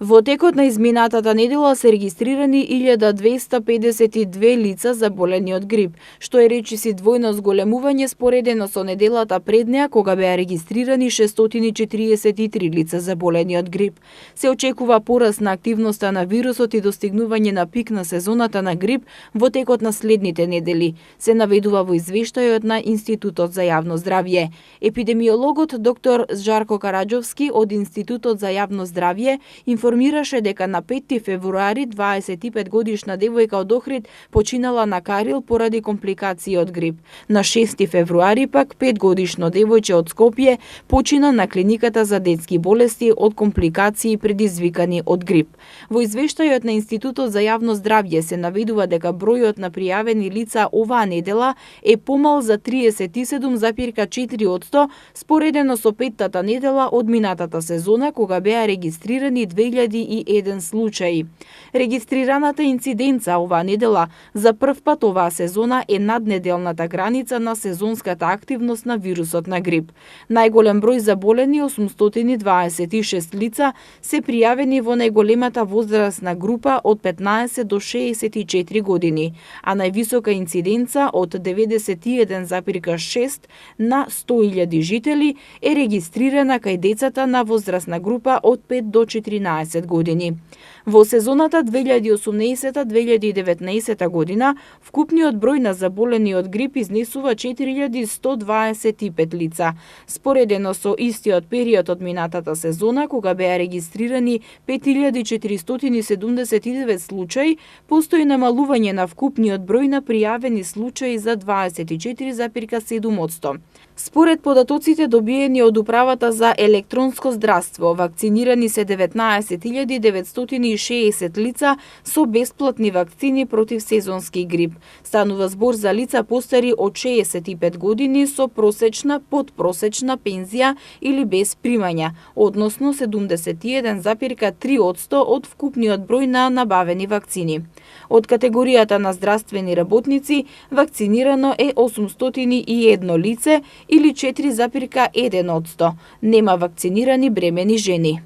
Во текот на изминатата недела се регистрирани 1252 лица заболени од грип, што е речиси двојно зголемување споредено со неделата пред неа кога беа регистрирани 643 лица заболени од грип. Се очекува пораст на активноста на вирусот и достигнување на пик на сезоната на грип во текот на следните недели, се наведува во извештајот на Институтот за јавно здравје. Епидемиологот доктор Жарко Караџовски од Институтот за јавно здравје информираше дека на 5 февруари 25 годишна девојка од Охрид починала на Карил поради компликации од грип. На 6 февруари пак 5 годишно девојче од Скопје почина на клиниката за детски болести од компликации предизвикани од грип. Во извештајот на Институтот за јавно здравје се наведува дека бројот на пријавени лица оваа недела е помал за 37,4% споредено со петтата недела од минатата сезона кога беа регистрирани 2001 случаи. Регистрираната инциденца оваа недела за прв пат оваа сезона е наднеделната граница на сезонската активност на вирусот на грип. Најголем број заболени 826 лица се пријавени во најголемата возрастна група од 15 до 64 години, а највисока инциденца од 91,6 на 100.000 жители е регистрирана кај децата на возрастна група од 5 до 14 години. Во сезоната 2018-2019 година, вкупниот број на заболени од грип изнесува 4125 лица, споредено со истиот период од минатата сезона, кога беа регистрирани 5479 случаи, постои намалување на вкупниот број на пријавени случаи за 24,7%. Според податоците добиени од Управата за електронско здравство, вакцинирани се 19.960 лица со бесплатни вакцини против сезонски грип. Станува збор за лица постари од 65 години со просечна, подпросечна пензија или без примања, односно 71,3% од вкупниот број на набавени вакцини. Од категоријата на здравствени работници, вакцинирано е 801 лице или 4,1%. Нема вакцинирани бремени жени.